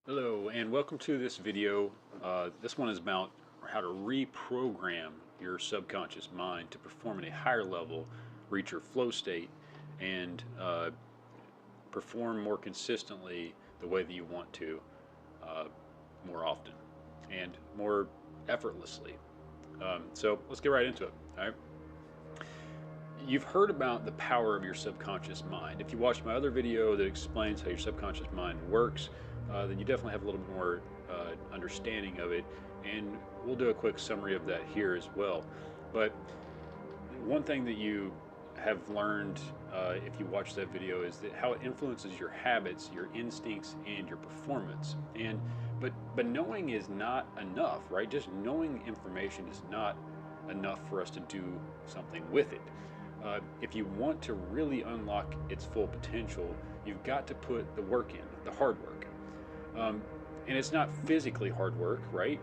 Hello and welcome to this video. This one is about how to reprogram your subconscious mind to perform at a higher level, reach your flow state, and perform more consistently the way that you want to, uh, more often and more effortlessly. So let's get right into it. All right. You've heard about the power of your subconscious mind. If you watched my other video that explains how your subconscious mind works, then you definitely have a little bit more understanding of it. And we'll do a quick summary of that here as well. But one thing that you have learned if you watch that video is that how it influences your habits, your instincts, and your performance. But knowing is not enough, right? Just knowing information is not enough for us to do something with it. If you want to really unlock its full potential, you've got to put the work in, the hard work. And it's not physically hard work, right?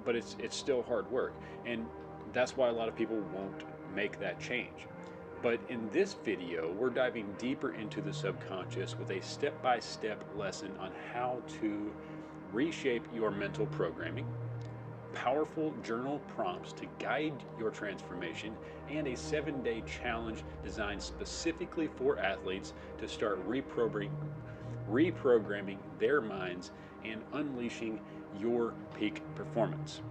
But it's still hard work. And that's why a lot of people won't make that change. But in this video, we're diving deeper into the subconscious with a step-by-step lesson on how to reshape your mental programming, powerful journal prompts to guide your transformation, and a 7-day challenge designed specifically for athletes to start reprogramming their minds and unleashing your peak performance.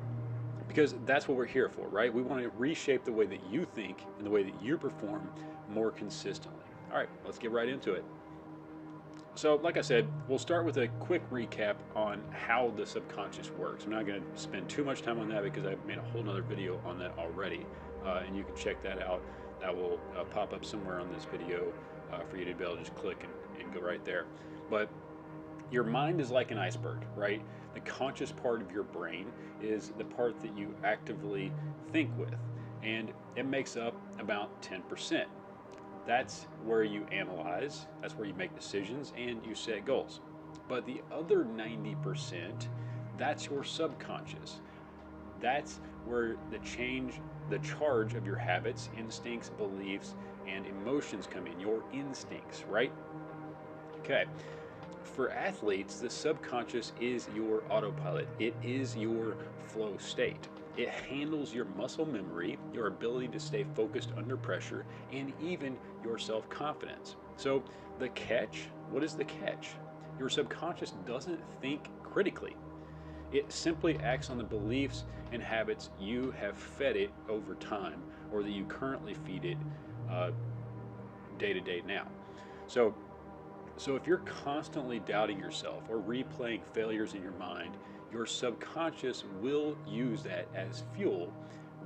Because that's what we're here for, right? We want to reshape the way that you think and the way that you perform more consistently. All right, let's get right into it. So, like I said, we'll start with a quick recap on how the subconscious works. I'm not going to spend too much time on that because I've made a whole nother video on that already, and you can check that out. That will pop up somewhere on this video for you to be able to just click and go right there. But your mind is like an iceberg, right? The conscious part of your brain is the part that you actively think with, and it makes up about 10%. That's where you analyze, that's where you make decisions, and you set goals. But the other 90%, that's your subconscious. That's where the charge of your habits, instincts, beliefs, and emotions come in, your instincts, right? Okay. For athletes, the subconscious is your autopilot. It is your flow state. It handles your muscle memory, your ability to stay focused under pressure, and even your self-confidence. So the catch, what is the catch? Your subconscious doesn't think critically. It simply acts on the beliefs and habits you have fed it over time, or that you currently feed it day to day now. So if you're constantly doubting yourself or replaying failures in your mind, your subconscious will use that as fuel,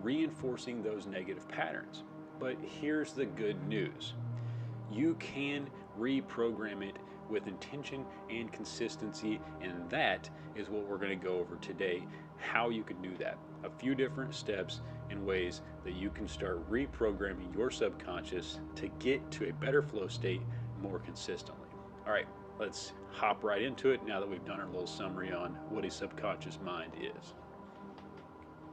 reinforcing those negative patterns. But here's the good news. You can reprogram it with intention and consistency, and that is what we're going to go over today, how you can do that. A few different steps and ways that you can start reprogramming your subconscious to get to a better flow state more consistently. All right, let's hop right into it now that we've done our little summary on what a subconscious mind is.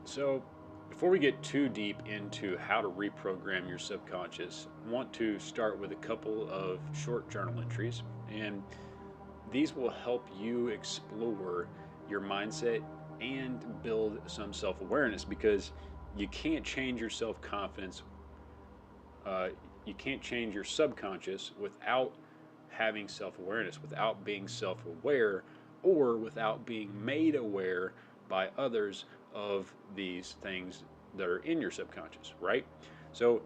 So before we get too deep into how to reprogram your subconscious, I want to start with a couple of short journal entries, and these will help you explore your mindset and build some self-awareness, because you can't change your self-confidence, you can't change your subconscious without having self-awareness, without being self-aware, or without being made aware by others of these things that are in your subconscious, right? So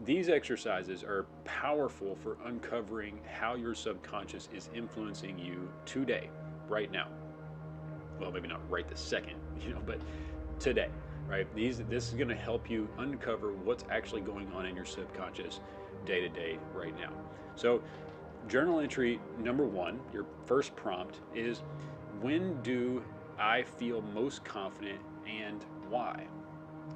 these exercises are powerful for uncovering how your subconscious is influencing you today, right now. Well, maybe not right this second, but today, right? This is going to help you uncover what's actually going on in your subconscious day to day right now. So journal entry number 1, your first prompt is, when do I feel most confident and why?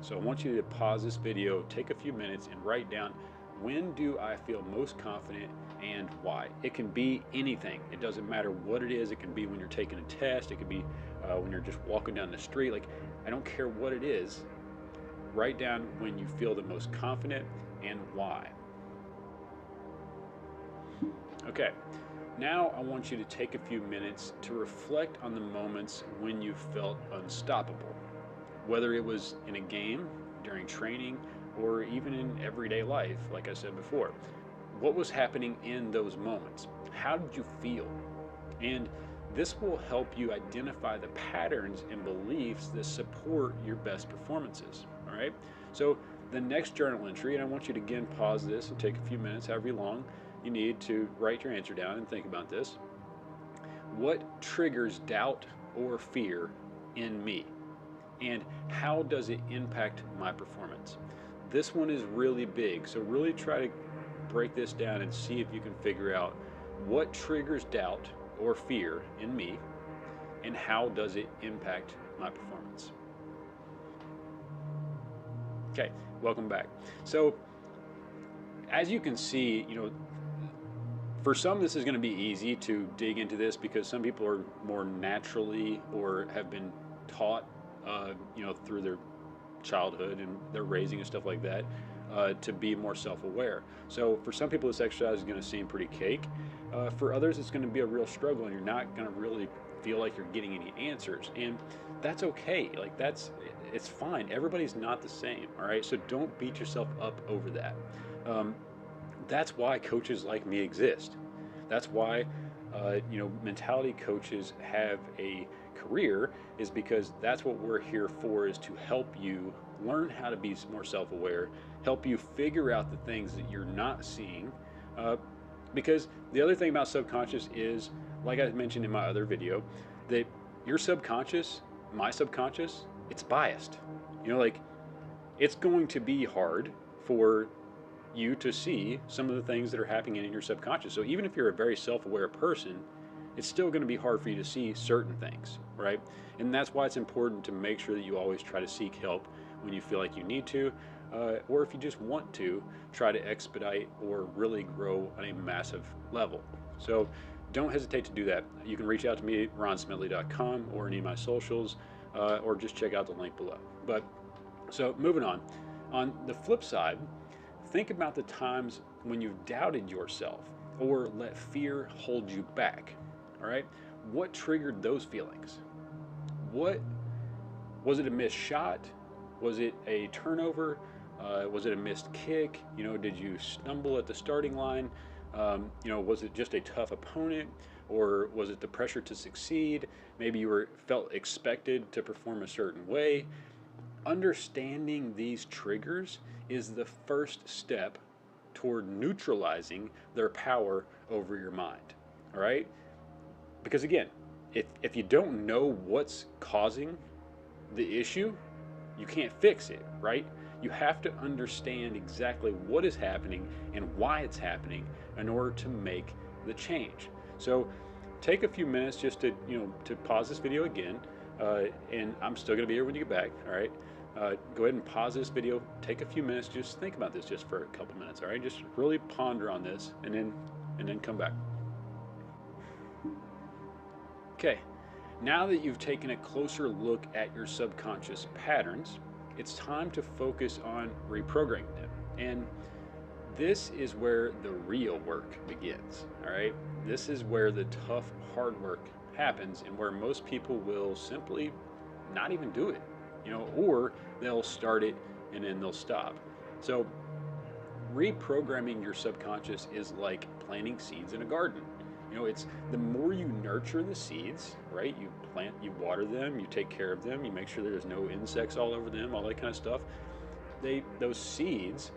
So I want you to pause this video, take a few minutes, and write down, when do I feel most confident and why? It can be anything. It doesn't matter what it is. It can be when you're taking a test. It could be when you're just walking down the street. Like, I don't care what it is. Write down when you feel the most confident and why. Okay, Now I want you to take a few minutes to reflect on the moments when you felt unstoppable, whether it was in a game, during training, or even in everyday life, like I said before. What was happening in those moments? How did you feel? And this will help you identify the patterns and beliefs that support your best performances. All right. So the next journal entry, and I want you to again pause this and take a few minutes, however long you need, to write your answer down and think about this. What triggers doubt or fear in me? And how does it impact my performance? This one is really big, so really try to break this down and see if you can figure out what triggers doubt or fear in me, and how does it impact my performance. Okay, welcome back. So as you can see, for some this is going to be easy to dig into this because some people are more naturally or have been taught through their childhood and their raising and stuff like that to be more self-aware. So for some people this exercise is going to seem pretty cake. For others it's going to be a real struggle and you're not going to really feel like you're getting any answers, and that's okay. Like it's fine. Everybody's not the same. All right, so don't beat yourself up over that. That's why coaches like me exist. That's why mentality coaches have a career, is because that's what we're here for, is to help you learn how to be more self-aware, help you figure out the things that you're not seeing. Because the other thing about subconscious is, like I mentioned in my other video, that your subconscious, my subconscious, it's biased. It's going to be hard for you to see some of the things that are happening in your subconscious. So even if you're a very self-aware person, it's still going to be hard for you to see certain things, right? And that's why it's important to make sure that you always try to seek help when you feel like you need to, or if you just want to try to expedite or really grow on a massive level. So don't hesitate to do that. You can reach out to me at ronsmedley.com or any of my socials, or just check out the link below. But so moving on the flip side, think about the times when you've doubted yourself or let fear hold you back. All right, what triggered those feelings? What was it? A missed shot? Was it a turnover? Was it a missed kick? Did you stumble at the starting line? Was it just a tough opponent, or was it the pressure to succeed? Maybe you felt expected to perform a certain way. Understanding these triggers is the first step toward neutralizing their power over your mind. All right? Because again, if you don't know what's causing the issue, you can't fix it, right? You have to understand exactly what is happening and why it's happening in order to make the change. So take a few minutes just to pause this video again, and I'm still going to be here when you get back. All right, go ahead and pause this video, take a few minutes, just think about this just for a couple minutes. All right, just really ponder on this, and then come back. Okay, now that you've taken a closer look at your subconscious patterns, it's time to focus on reprogramming them. And this is where the real work begins. All right, this is where the tough, hard work happens, and where most people will simply not even do it, or they'll start it and then they'll stop. So reprogramming your subconscious is like planting seeds in a garden. It's the more you nurture the seeds, right? You plant, you water them, you take care of them, you make sure there's no insects all over them, all that kind of stuff. Those seeds,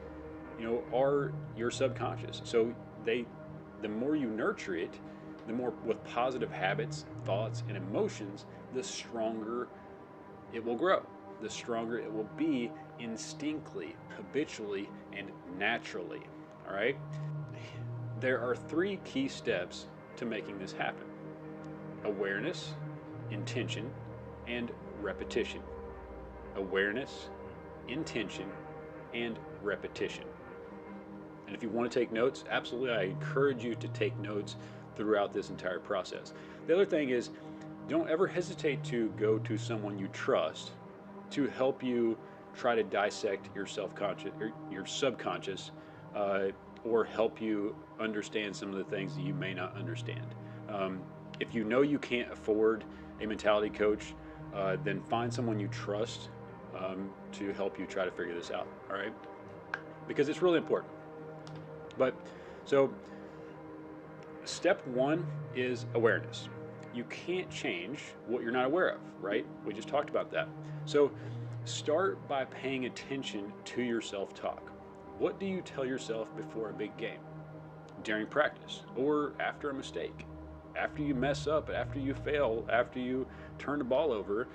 are your subconscious. So the more you nurture it, the more with positive habits, thoughts, and emotions, the stronger it will grow. The stronger it will be instinctively, habitually, and naturally. All right? There are 3 key steps to making this happen: awareness, intention, and repetition. Awareness, intention, and repetition. And if you want to take notes, absolutely, I encourage you to take notes throughout this entire process. The other thing is, don't ever hesitate to go to someone you trust to help you try to dissect your subconscious or help you understand some of the things that you may not understand. If you know you can't afford a mentality coach, then find someone you trust to help you try to figure this out, all right? Because it's really important. But so step one is awareness. You can't change what you're not aware of, right? We just talked about that. So start by paying attention to your self-talk. What do you tell yourself before a big game, during practice, or after a mistake, after you mess up, after you fail, after you turn the ball over?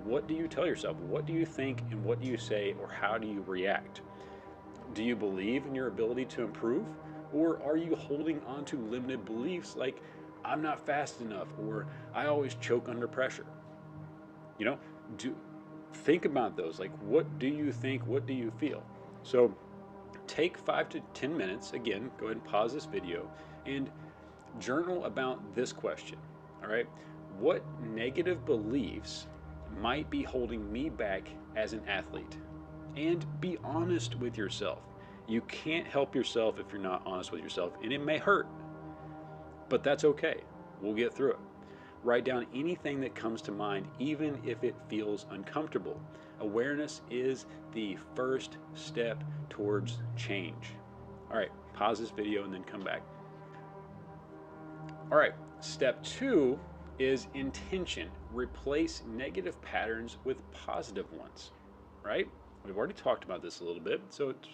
What do you tell yourself? What do you think, and what do you say, or how do you react? Do you believe in your ability to improve, or are you holding on to limited beliefs like I'm not fast enough, or I always choke under pressure? You know, think about those. Like, what do you think? What do you feel? So take 5 to 10 minutes. Again, go ahead and pause this video and journal about this question. All right. What negative beliefs might be holding me back as an athlete? And be honest with yourself. You can't help yourself if you're not honest with yourself, and it may hurt, but that's okay. We'll get through it. Write down anything that comes to mind, even if it feels uncomfortable. Awareness is the first step towards change. All right, pause this video and then come back. All right, step 2 is intention. Replace negative patterns with positive ones, right? We've already talked about this a little bit. So, it's,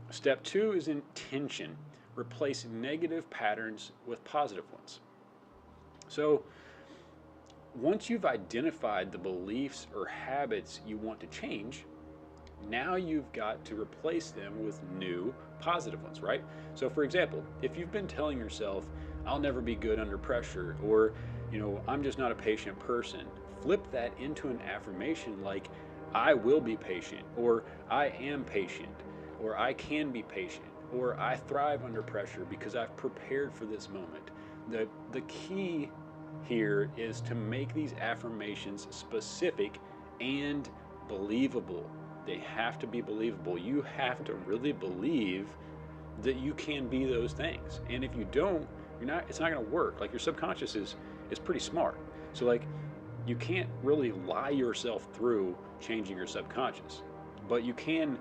step 2 is intention. Replace negative patterns with positive ones. So once you've identified the beliefs or habits you want to change, now you've got to replace them with new positive ones, right? So for example, if you've been telling yourself, I'll never be good under pressure, or, I'm just not a patient person, flip that into an affirmation like, I will be patient, or I am patient, or I can be patient, or I thrive under pressure because I've prepared for this moment. The key here is to make these affirmations specific and believable. They have to be believable. You have to really believe that you can be those things. And if you don't, it's not going to work. Like, your subconscious is pretty smart. So like, you can't really lie yourself through changing your subconscious, but you can,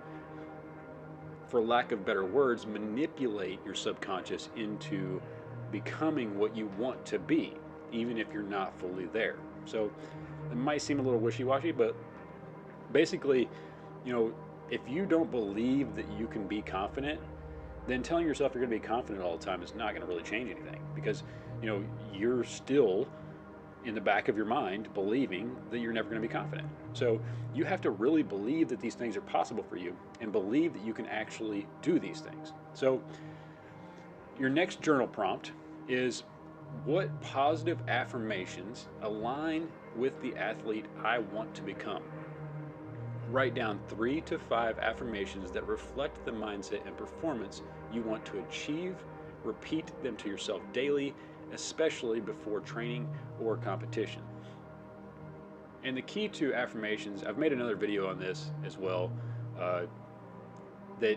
for lack of better words, manipulate your subconscious into becoming what you want to be, even if you're not fully there. So it might seem a little wishy-washy, but basically, if you don't believe that you can be confident, then telling yourself you're going to be confident all the time is not going to really change anything, because you're still in the back of your mind believing that you're never going to be confident. So you have to really believe that these things are possible for you and believe that you can actually do these things. So your next journal prompt is, what positive affirmations align with the athlete I want to become? Write down 3 to 5 affirmations that reflect the mindset and performance you want to achieve. Repeat them to yourself daily, especially before training or competition. And the key to affirmations, I've made another video on this as well, that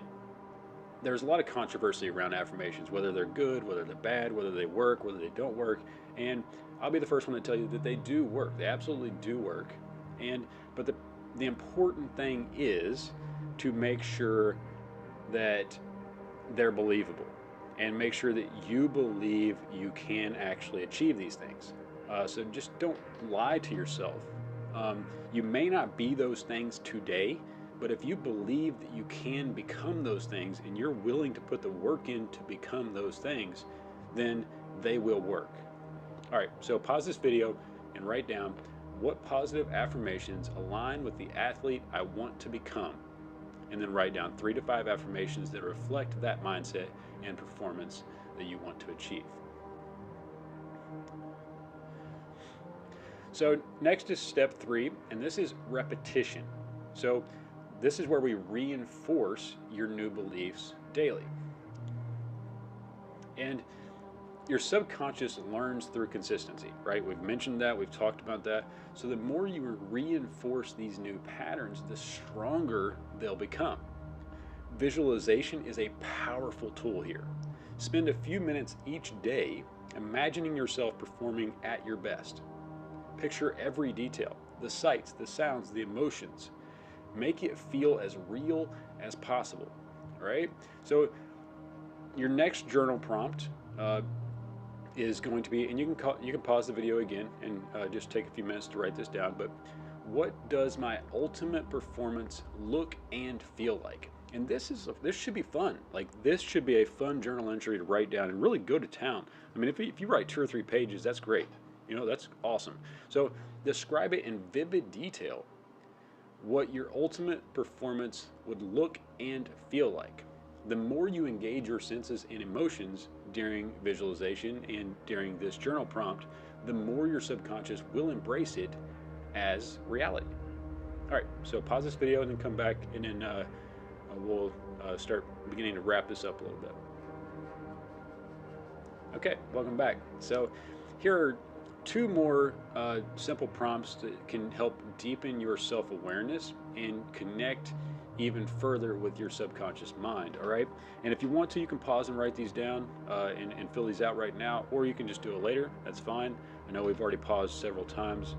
there's a lot of controversy around affirmations, whether they're good, whether they're bad, whether they work, whether they don't work. And I'll be the first one to tell you that they do work. They absolutely do work. But the important thing is to make sure that they're believable, and make sure that you believe you can actually achieve these things. So just don't lie to yourself. You may not be those things today, but if you believe that you can become those things and you're willing to put the work in to become those things, then they will work. All right, so pause this video and write down, what positive affirmations align with the athlete I want to become? And then write down 3 to 5 affirmations that reflect that mindset and performance that you want to achieve. So next is step 3, and this is repetition. So this is where we reinforce your new beliefs daily. And your subconscious learns through consistency, right? We've mentioned that, we've talked about that. So the more you reinforce these new patterns, the stronger they'll become. visualization is a powerful tool here. Spend a few minutes each day imagining yourself performing at your best. Picture every detail, the sights, the sounds, the emotions. Make it feel as real as possible, all right? So your next journal prompt is going to be, and you can pause the video again and just take a few minutes to write this down, but what does my ultimate performance look and feel like? And this should be fun. Like, this should be a fun journal entry to write down and really go to town. I mean, if you write 2 or 3 pages, that's great. You know, that's awesome. So describe it in vivid detail what your ultimate performance would look and feel like. The more you engage your senses and emotions during visualization and during this journal prompt, the more your subconscious will embrace it as reality. All right, so pause this video and then come back, and then we'll start beginning to wrap this up a little bit. Okay, welcome back. So here are 2 more simple prompts that can help deepen your self-awareness and connect even further with your subconscious mind, all right? And if you want to, you can pause and write these down and fill these out right now, or you can just do it later. That's fine. I know we've already paused several times,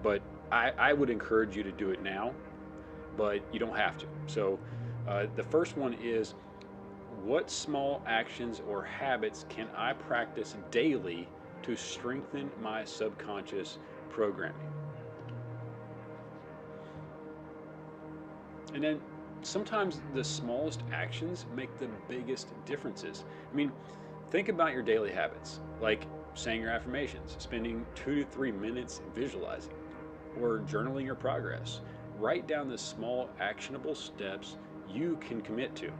but I would encourage you to do it now, but you don't have to. So the first one is, what small actions or habits can I practice daily to strengthen my subconscious programming? And then sometimes the smallest actions make the biggest differences. I mean, think about your daily habits, like saying your affirmations, spending 2 to 3 minutes visualizing, or journaling your progress. Write down the small actionable steps you can commit to.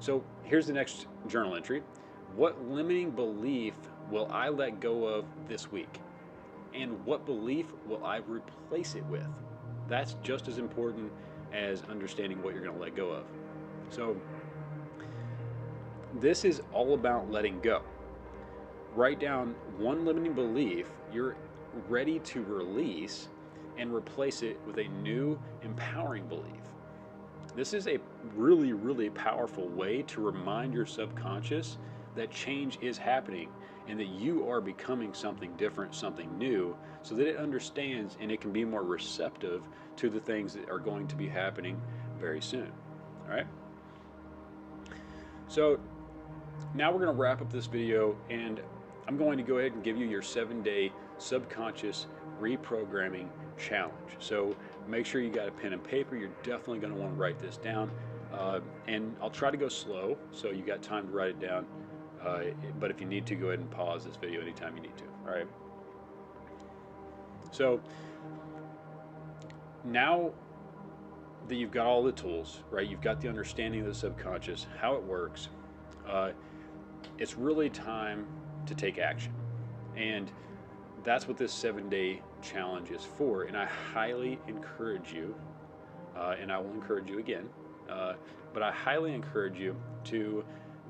So here's the next journal entry. What limiting belief will I let go of this week? And what belief will I replace it with? That's just as important as understanding what you're going to let go of. So this is all about letting go. Write down one limiting belief you're ready to release and replace it with a new empowering belief. This is a really, really powerful way to remind your subconscious that change is happening and that you are becoming something different, something new, so that it understands and it can be more receptive to the things that are going to be happening very soon. All right? So now we're going to wrap up this video, and I'm going to go ahead and give you your 7-day subconscious reprogramming challenge. So make sure you got a pen and paper. You're definitely going to want to write this down. And I'll try to go slow so you got time to write it down. But if you need to, go ahead and pause this video anytime you need to. All right. So now that you've got all the tools, right? You've got the understanding of the subconscious, how it works. It's really time to take action. And that's what this 7-day challenge is for. And I highly encourage you, and I will encourage you again, but I highly encourage you to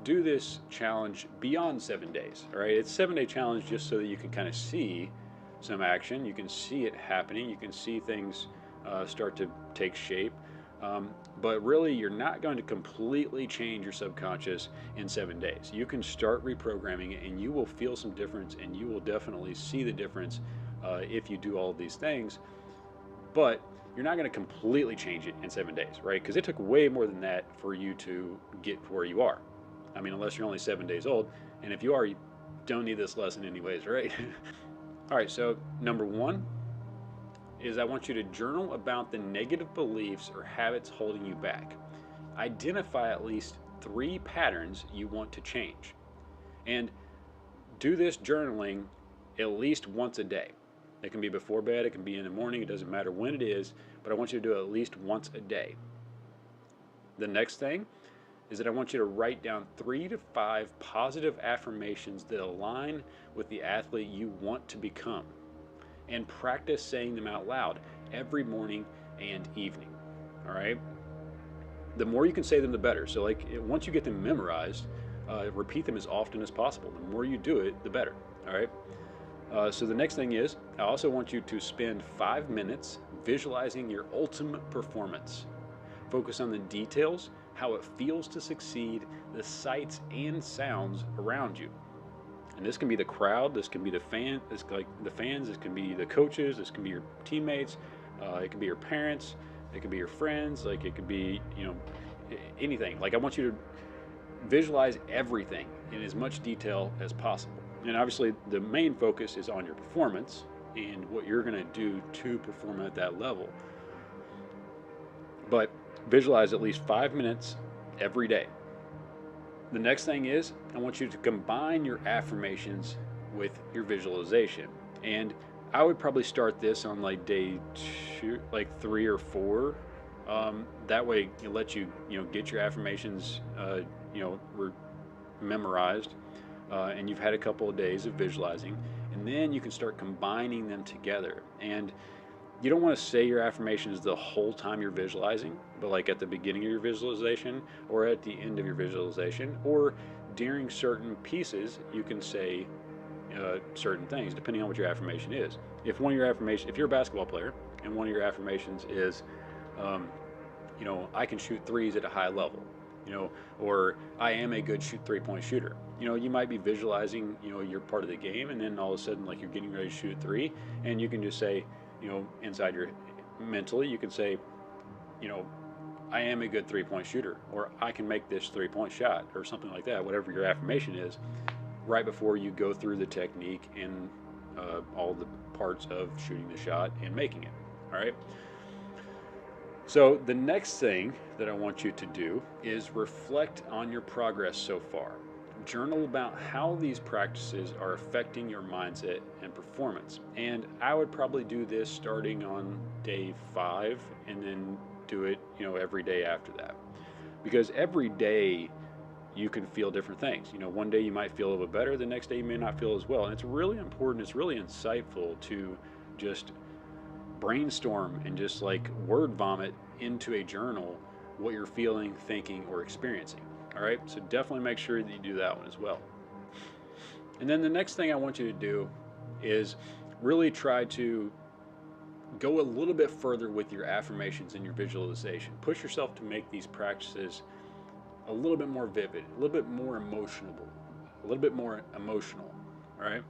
do this challenge beyond 7 days. All right, it's a 7-day challenge just so that you can kind of see some action. You can see it happening. You can see things start to take shape. But really, you're not going to completely change your subconscious in 7 days. You can start reprogramming it, and you will feel some difference, and you will definitely see the difference if you do all of these things. But you're not going to completely change it in 7 days, right? Because it took way more than that for you to get to where you are. I mean, unless you're only 7 days old, and if you are, you don't need this lesson anyways, right? All right, so number 1 is I want you to journal about the negative beliefs or habits holding you back. Identify at least 3 patterns you want to change. And do this journaling at least once a day. It can be before bed, it can be in the morning, it doesn't matter when it is, but I want you to do it at least once a day. The next thing is that I want you to write down 3 to 5 positive affirmations that align with the athlete you want to become, and practice saying them out loud every morning and evening. All right? The more you can say them, the better. So once you get them memorized, repeat them as often as possible. The more you do it, the better. All right? So the next thing is, I also want you to spend 5 minutes visualizing your ultimate performance. Focus on the details, how it feels to succeed, the sights and sounds around you. And this can be the crowd, this can be the fans, this can be the coaches, this can be your teammates, it can be your parents, it could be your friends, like it could be, anything. Like I want you to visualize everything in as much detail as possible. And obviously the main focus is on your performance and what you're going to do to perform at that level. But visualize at least 5 minutes every day. The next thing is I want you to combine your affirmations with your visualization. And I would probably start this on like day 2, like 3 or 4. That way it lets you, get your affirmations, memorized, and you've had a couple of days of visualizing, and then you can start combining them together. And you don't want to say your affirmations the whole time you're visualizing, but like at the beginning of your visualization or at the end of your visualization, or during certain pieces, you can say certain things depending on what your affirmation is. If one of your affirmations, if you're a basketball player and one of your affirmations is, I can shoot threes at a high level, or I am a good 3-point shooter. You might be visualizing, you're part of the game, and then all of a sudden, like you're getting ready to shoot 3, and you can just say, inside your mentally, you can say, I am a good 3-point shooter, or I can make this 3-point shot, or something like that, whatever your affirmation is, right before you go through the technique and all the parts of shooting the shot and making it. All right. So the next thing that I want you to do is reflect on your progress so far. Journal about how these practices are affecting your mindset and performance. And I would probably do this starting on day 5 and then do it, every day after that. Because every day you can feel different things. One day you might feel a little bit better, the next day you may not feel as well. And it's really important, it's really insightful to just brainstorm and just like word vomit into a journal what you're feeling, thinking, or experiencing. All right, so definitely make sure that you do that one as well. And then the next thing I want you to do is really try to go a little bit further with your affirmations and your visualization. Push yourself to make these practices a little bit more vivid, a little bit more emotional, all right?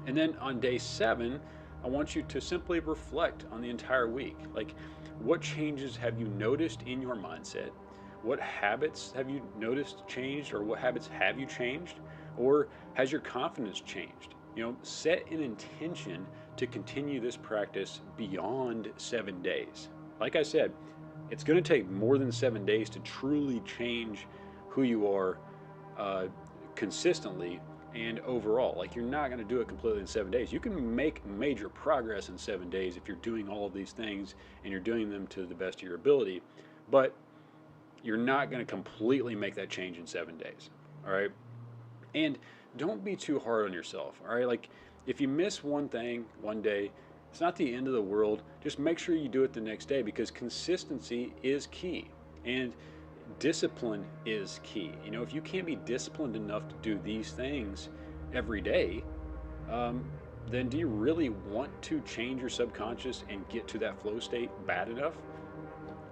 And then on day 7, I want you to simply reflect on the entire week. Like, what changes have you noticed in your mindset? What habits have you noticed changed, or what habits have you changed? Or has your confidence changed? Set an intention to continue this practice beyond 7 days. Like I said, it's going to take more than 7 days to truly change who you are consistently and overall. Like, you're not going to do it completely in 7 days. You can make major progress in 7 days if you're doing all of these things and you're doing them to the best of your ability, but you're not going to completely make that change in 7 days. All right. And don't be too hard on yourself. All right. Like, if you miss one thing one day, it's not the end of the world. Just make sure you do it the next day, because consistency is key and discipline is key. If you can't be disciplined enough to do these things every day, then do you really want to change your subconscious and get to that flow state bad enough?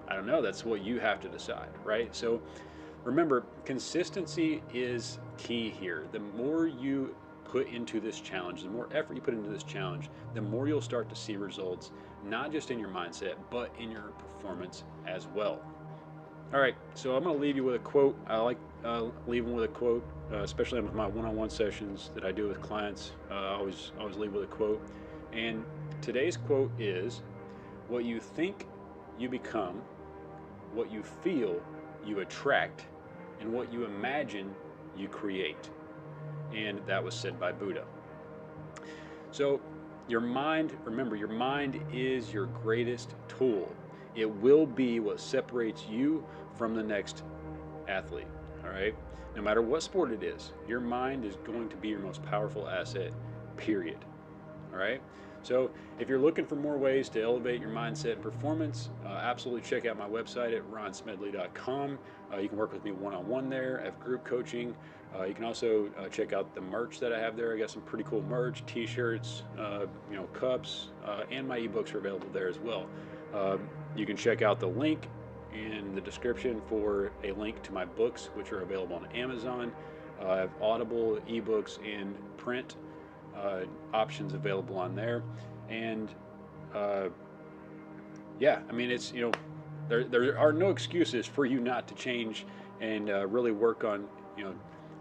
I don't know. That's what you have to decide, right? So remember, consistency is key here. The more you put into this challenge, the more effort you put into this challenge, the more you'll start to see results, not just in your mindset, but in your performance as well. All right, so I'm going to leave you with a quote. I like leaving with a quote, especially with my one-on-one sessions that I do with clients. I always leave with a quote. And today's quote is, "What you think, you become. What you feel, you attract. And what you imagine, you create." And that was said by Buddha. So your mind, remember, your mind is your greatest tool. It will be what separates you from the next athlete, all right? No matter what sport it is, your mind is going to be your most powerful asset, period, all right? So if you're looking for more ways to elevate your mindset and performance, absolutely check out my website at ronsmedley.com. You can work with me one-on-one there. I have group coaching. You can also check out the merch that I have there. I got some pretty cool merch, t-shirts, cups, and my ebooks are available there as well. You can check out the link in the description for a link to my books, which are available on Amazon. I have Audible, ebooks, and print options available on there. And yeah, I mean, it's, there are no excuses for you not to change and really work on,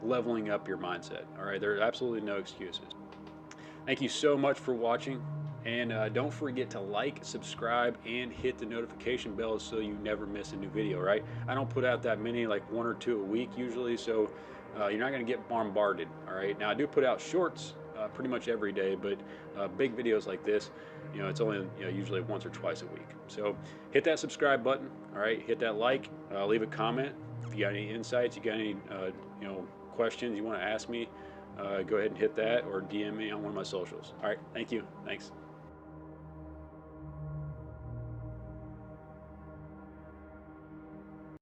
leveling up your mindset. All right, there are absolutely no excuses. Thank you so much for watching, and don't forget to like, subscribe, and hit the notification bell so you never miss a new video. Right? I don't put out that many, like 1 or 2 a week usually, so you're not going to get bombarded. All right. Now I do put out shorts pretty much every day, but big videos like this, it's only usually once or twice a week. So hit that subscribe button. All right. Hit that like. Leave a comment if you got any insights. You got any questions you want to ask me. Go ahead and hit that, or DM me on one of my socials. All right. Thank you. Thanks.